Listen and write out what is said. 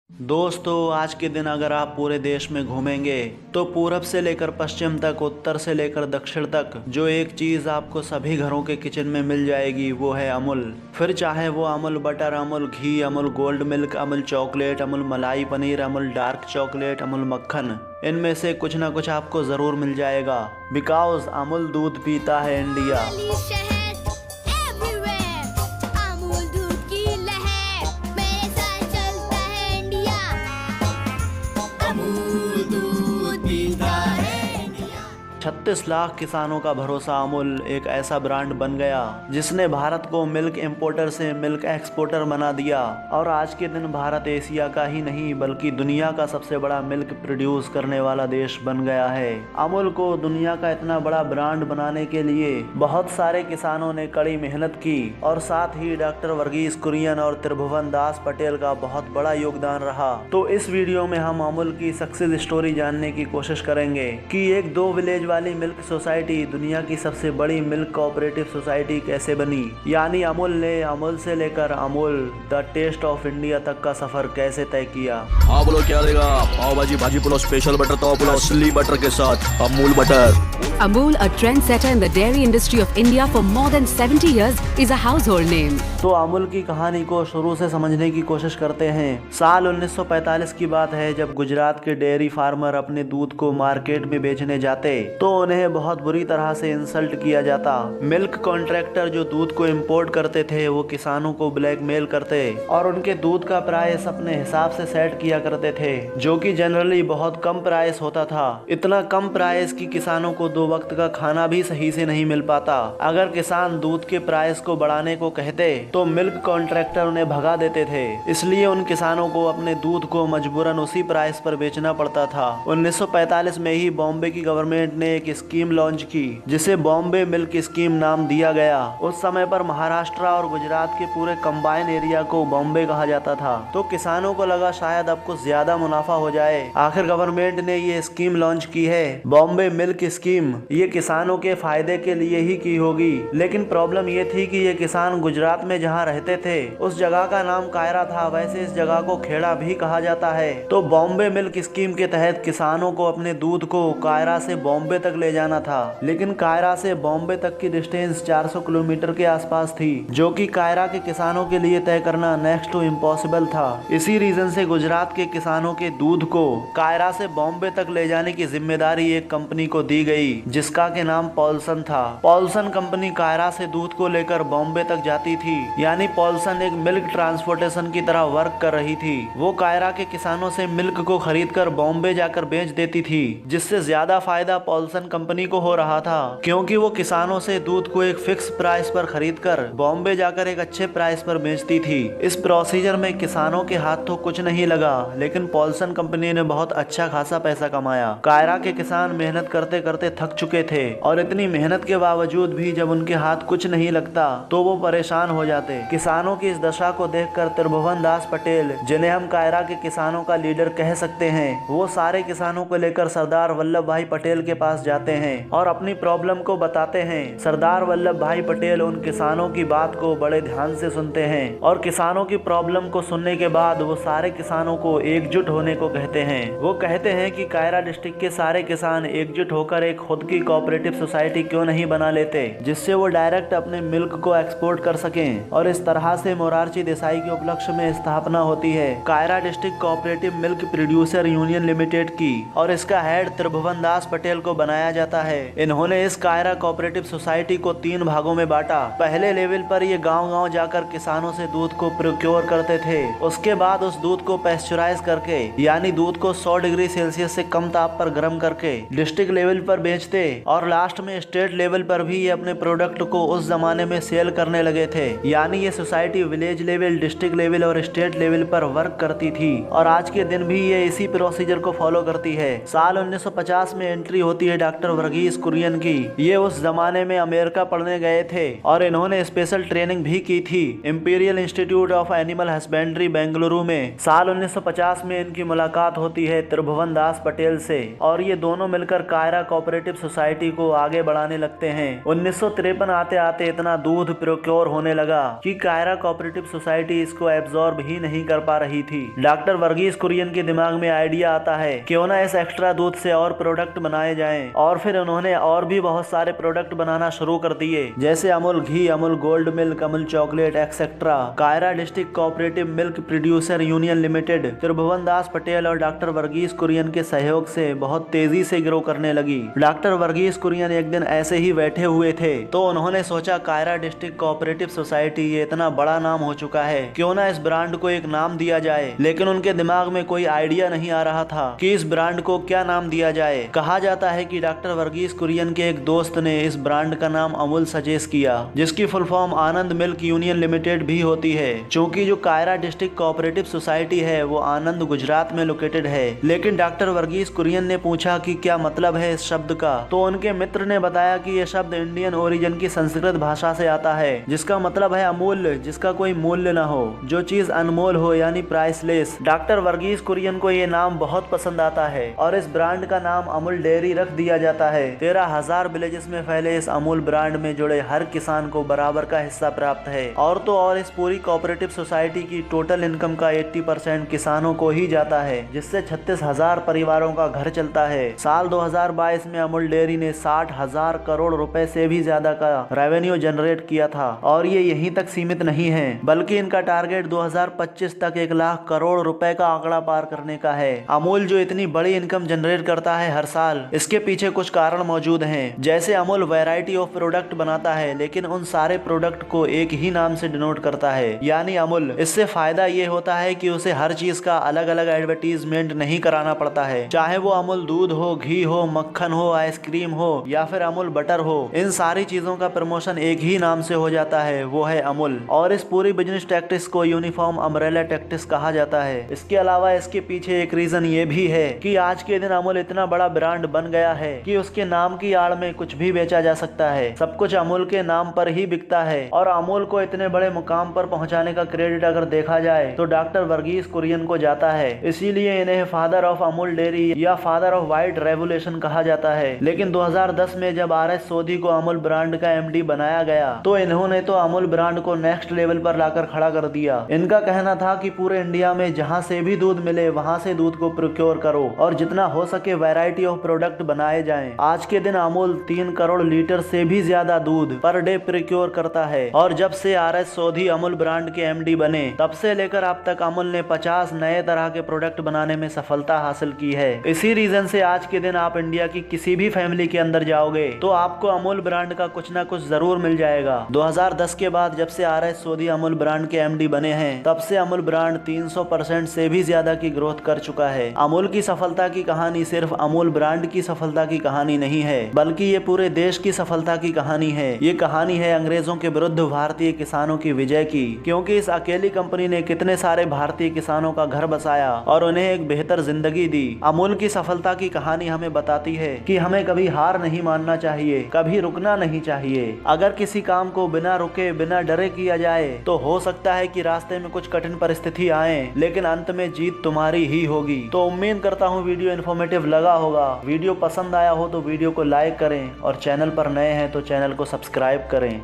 दोस्तों, आज के दिन अगर आप पूरे देश में घूमेंगे तो पूरब से लेकर पश्चिम तक, उत्तर से लेकर दक्षिण तक जो एक चीज़ आपको सभी घरों के किचन में मिल जाएगी वो है अमूल। फिर चाहे वो Amul butter, Amul ghee, Amul gold milk, Amul chocolate, Amul malai paneer, Amul dark chocolate, Amul मक्खन, इनमें से कुछ ना कुछ आपको ज़रूर मिल जाएगा। बिकॉज अमूल दूध पीता है इंडिया। दूध पीता है। 36 लाख किसानों का भरोसा अमूल एक ऐसा ब्रांड बन गया जिसने भारत को मिल्क इंपोर्टर से मिल्क एक्सपोर्टर बना दिया। और आज के दिन भारत एशिया का ही नहीं बल्कि दुनिया का सबसे बड़ा मिल्क प्रोड्यूस करने वाला देश बन गया है। अमूल को दुनिया का इतना बड़ा ब्रांड बनाने के लिए बहुत सारे किसानों ने कड़ी मेहनत की और साथ ही डॉक्टर वर्गीस कुरियन और त्रिभुवन दास पटेल का बहुत बड़ा योगदान रहा। तो इस वीडियो में हम अमूल की सक्सेस स्टोरी जानने की कोशिश करेंगे कि एक 2 विलेज वाली मिल्क सोसाइटी दुनिया की सबसे बड़ी मिल्क कोऑपरेटिव सोसाइटी कैसे बनी, यानी अमूल ने अमूल से लेकर Amul the taste of India तक का सफर कैसे तय किया। हाँ बोलो क्या देगा? पाव भाजी, भाजी पुलाव, स्पेशल बटर पाव पुलाव, असली बटर के साथ Amul butter. Amul, a trendsetter in the dairy industry of India for more than 70 years, is a household name. तो अमूल की कहानी को शुरू से समझने की कोशिश करते हैं। साल 1945 की बात है जब गुजरात के डेयरी फार्मर अपने दूध को मार्केट में बेचने जाते तो उन्हें बहुत बुरी तरह से इंसल्ट किया जाता। मिल्क कॉन्ट्रैक्टर जो दूध को इंपोर्ट करते थे वो किसानों को ब्लैकमेल करते और उनके दूध का प्राइस अपने हिसाब से सेट किया करते थे, जो कि जनरली बहुत कम प्राइस होता था। इतना कम प्राइस कि किसानों को 2 वक्त का खाना भी सही से नहीं मिल पाता। अगर किसान दूध के प्राइस को बढ़ाने को कहते तो मिल्क कॉन्ट्रैक्टर उन्हें भगा देते थे। इसलिए उन किसानों को अपने दूध को मजबूरन उसी प्राइस पर बेचना पड़ता था। 1945 में ही बॉम्बे की गवर्नमेंट ने एक स्कीम लॉन्च की जिसे बॉम्बे मिल्क स्कीम नाम दिया गया। उस समय पर महाराष्ट्र और गुजरात के पूरे कंबाइन एरिया को बॉम्बे कहा जाता था। तो किसानों को लगा शायद अब कुछ ज्यादा मुनाफा हो जाए। आखिर गवर्नमेंट ने ये स्कीम लॉन्च की है, बॉम्बे मिल्क स्कीम। ये किसानों के फायदे के लिए ही की होगी, लेकिन प्रॉब्लम ये थी कि ये किसान गुजरात में जहाँ रहते थे उस जगह का नाम कायरा था। वैसे इस जगह को खेड़ा भी कहा जाता है। तो बॉम्बे मिल्क स्कीम के तहत किसानों को अपने दूध को कायरा से बॉम्बे तक ले जाना था, लेकिन कायरा से बॉम्बे तक की डिस्टेंस 400 किलोमीटर के आसपास थी, जो कि कायरा के किसानों के लिए तय करना नेक्स्ट टू इम्पॉसिबल था। इसी रीजन से गुजरात के किसानों के दूध को कायरा से बॉम्बे तक ले जाने की जिम्मेदारी एक कंपनी को दी गई जिसका के नाम पॉल्सन था। पॉल्सन कंपनी कायरा से दूध को लेकर बॉम्बे तक जाती थी, यानी पॉल्सन एक मिल्क ट्रांसपोर्टेशन की तरह वर्क कर रही थी। वो कायरा के किसानों से मिल्क को खरीदकर बॉम्बे जाकर बेच देती थी, जिससे ज्यादा फायदा पॉल्सन कंपनी को हो रहा था, क्योंकि वो किसानों से दूध को एक फिक्स प्राइस पर खरीदकर बॉम्बे जाकर एक अच्छे प्राइस पर बेचती थी। इस प्रोसीजर में किसानों के हाथ तो कुछ नहीं लगा, लेकिन पॉल्सन कंपनी ने बहुत अच्छा खासा पैसा कमाया। कायरा के किसान मेहनत करते करते थक चुके थे और इतनी मेहनत के बावजूद भी जब उनके हाथ कुछ नहीं लगता तो वो परेशान हो जाते। किसानों की इस दशा को देखकर त्रिभुवन दास पटेल, जिन्हें हम कायरा के किसानों का लीडर कह सकते हैं, वो सारे किसानों को लेकर सरदार वल्लभ भाई पटेल के पास जाते हैं और अपनी प्रॉब्लम को बताते हैं। सरदार वल्लभ भाई पटेल उन किसानों की बात को बड़े ध्यान से सुनते हैं और किसानों की प्रॉब्लम को सुनने के बाद वो सारे किसानों को एकजुट होने को कहते हैं। वो कहते हैं कि कायरा डिस्ट्रिक्ट के सारे किसान एकजुट होकर एक खुद की कोऑपरेटिव सोसाइटी क्यों नहीं बना लेते, जिससे वो डायरेक्ट अपने मिल्क को एक्सपोर्ट कर सकें। और इस तरह से मोरारजी देसाई के उपलक्ष्य में स्थापना होती है Kaira district cooperative milk producer union limited की, और इसका हेड त्रिभुवन दास पटेल को बनाया जाता है। इन्होंने इस कायरा कोऑपरेटिव सोसाइटी को 3 भागों में बांटा। पहले लेवल पर ये गांव-गांव जाकर किसानों से दूध को प्रोक्योर करते थे। उसके बाद उस दूध को पैस्चराइज करके, यानी दूध को 100 डिग्री सेल्सियस से कम ताप पर गर्म करके डिस्ट्रिक्ट लेवल पर बेचते और लास्ट में स्टेट लेवल पर भी ये अपने प्रोडक्ट को उस जमाने में सेल करने लगे थे। यानी ये society village level, district level और स्टेट लेवल पर वर्क करती थी और आज के दिन भी ये इसी प्रोसीजर को फॉलो करती है। साल 1950 में एंट्री होती है है डॉक्टर वर्गीस कुरियन की। ये उस जमाने में अमेरिका पढ़ने गए थे और इन्होंने स्पेशल ट्रेनिंग भी की थी imperial institute of animal husbandry Bengaluru में। साल 1950 में इनकी मुलाकात होती है त्रिभुवन दास पटेल से और ये दोनों मिलकर कायरा कोऑपरेटिव सोसाइटी को आगे बढ़ाने लगते हैं। 1953 आते आते इतना दूध प्रोक्योर होने लगा कि कायरा कोऑपरेटिव सोसाइटी इसको एब्जॉर्ब ही नहीं कर पा रही थी। डॉक्टर वर्गीस कुरियन के दिमाग में आइडिया आता है क्यों ना इस एक्स्ट्रा दूध से और प्रोडक्ट बनाए जाएं और फिर उन्होंने और भी बहुत सारे प्रोडक्ट बनाना शुरू कर दिए, जैसे Amul ghee, Amul gold milk, Amul chocolate etcetera. Kaira district cooperative milk producer union limited Tribhuvan Das Patel और डॉक्टर वर्गीस कुरियन के सहयोग से बहुत तेजी से ग्रो करने लगी। डॉक्टर वर्गीस कुरियन एक दिन ऐसे ही बैठे हुए थे तो उन्होंने सोचा कायरा डिस्ट्रिक्ट कोऑपरेटिव सोसाइटी ये इतना बड़ा नाम हो चुका है, क्यों ना इस ब्रांड को एक नाम दिया जाए। लेकिन उनके दिमाग में कोई आइडिया नहीं आ रहा था कि इस ब्रांड को क्या नाम दिया जाए। कहा जाता है कि डॉक्टर वर्गीस कुरियन के एक दोस्त ने इस ब्रांड का नाम अमूल सजेस्ट किया, जिसकी फुल फॉर्म आनंद मिल्क यूनियन लिमिटेड भी होती है। चूँकि जो कायरा डिस्ट्रिक्ट कोऑपरेटिव सोसाइटी है वो आनंद गुजरात में लोकेटेड है। लेकिन डॉक्टर वर्गीस कुरियन ने पूछा कि क्या मतलब है इस शब्द का, तो उनके मित्र ने बताया कि यह शब्द इंडियन ओरिजिन की संस्कृत भाषा से आता है, जिसका मतलब है अमूल्य, जिसका कोई मूल्य न हो, जो चीज अनमोल हो यानी प्राइसलेस। डॉक्टर वर्गीस कुरियन को ये नाम बहुत पसंद आता है और इस ब्रांड का नाम अमूल डेयरी रख दिया जाता है। 13,000 विलेजेस में फैले इस अमूल ब्रांड में जुड़े हर किसान को बराबर का हिस्सा प्राप्त है और तो और इस पूरी कोऑपरेटिव सोसाइटी की टोटल इनकम का 80% किसानों को ही जाता है, जिससे 36,000 परिवारों का घर चलता है। साल 2022 में अमूल डेयरी ने 60,000 करोड़ रुपए से भी ज्यादा का रेवेन्यू जनरेट किया था और ये यहीं तक सीमित नहीं है, बल्कि इनका टारगेट 2025 तक 1 लाख करोड़ रुपए का आंकड़ा पार करने का है। अमूल जो इतनी बड़ी इनकम जनरेट करता है हर साल, इसके पीछे कुछ कारण मौजूद हैं। जैसे अमूल वैरायटी ऑफ प्रोडक्ट बनाता है, लेकिन उन सारे प्रोडक्ट को एक ही नाम से डिनोट करता है, यानी अमूल। इससे फायदा ये होता है कि उसे हर चीज का अलग अलग एडवर्टीजमेंट नहीं कराना पड़ता है, चाहे वो अमूल दूध हो, घी हो, मक्खन हो, आइसक्रीम हो या फिर अमूल बटर हो। इन सारी चीजों का प्रमोशन एक ही नाम से हो जाता है, वो है अमूल। और इस पूरी बिजनेस टैक्टिक्स को यूनिफॉर्म अम्ब्रेला टैक्टिक्स कहा जाता है। इसके अलावा इसके पीछे एक रीजन ये भी है कि आज के दिन अमूल इतना बड़ा ब्रांड बन गया है कि उसके नाम की आड़ में कुछ भी बेचा जा सकता है। सब कुछ अमूल के नाम पर ही बिकता है और अमूल को इतने बड़े मुकाम पर पहुंचाने का क्रेडिट अगर देखा जाए तो डॉक्टर वर्गीस कुरियन को जाता है। इसीलिए इन्हें फादर ऑफ अमूल डेयरी या फादर ऑफ व्हाइट रेवोल्यूशन कहा जाता है। लेकिन 2010 में जब RS सोधी को अमूल ब्रांड का MD बनाया गया तो इन्होंने तो अमूल ब्रांड को नेक्स्ट लेवल पर लाकर खड़ा कर दिया। इनका कहना था कि पूरे इंडिया में जहां से भी दूध मिले वहां से दूध को प्रोक्योर करो और जितना हो सके वैरायटी ऑफ प्रोडक्ट बनाए जाएं। आज के दिन अमूल 3 करोड़ लीटर से भी ज्यादा दूध पर डे प्रोक्योर करता है और जब से RS सोधी अमूल ब्रांड के MD बने तब से लेकर अब तक अमूल ने 50 नए तरह के प्रोडक्ट बनाने में सफलता हासिल की है। इसी रीजन से आज के दिन आप इंडिया की किसी भी फैमिली के अंदर जाओगे तो आपको अमूल ब्रांड का कुछ ना कुछ जरूर मिल जाएगा। 2010 के बाद जब से RS सोधी अमूल ब्रांड के MD बने हैं तब से अमूल ब्रांड 300% से भी ज्यादा की ग्रोथ कर चुका है। अमूल की सफलता की कहानी सिर्फ अमूल ब्रांड की सफलता की कहानी नहीं है, बल्कि ये पूरे देश की सफलता की कहानी है। ये कहानी है अंग्रेजों के विरुद्ध भारतीय किसानों की विजय की, क्योंकि इस अकेली कंपनी ने कितने सारे भारतीय किसानों का घर बसाया और उन्हें एक बेहतर जिंदगी दी। अमूल की सफलता की कहानी हमें बताती है कि हमें कभी हार नहीं मानना चाहिए, कभी रुकना नहीं चाहिए। अगर किसी काम को बिना रुके बिना डरे किया जाए तो हो सकता है कि रास्ते में कुछ कठिन परिस्थिति आए, लेकिन अंत में जीत तुम्हारी ही होगी। तो उम्मीद करता हूँ वीडियो इन्फॉर्मेटिव लगा होगा। वीडियो पसंद आया हो तो वीडियो को लाइक करें और चैनल पर नए हैं तो चैनल को सब्सक्राइब करें।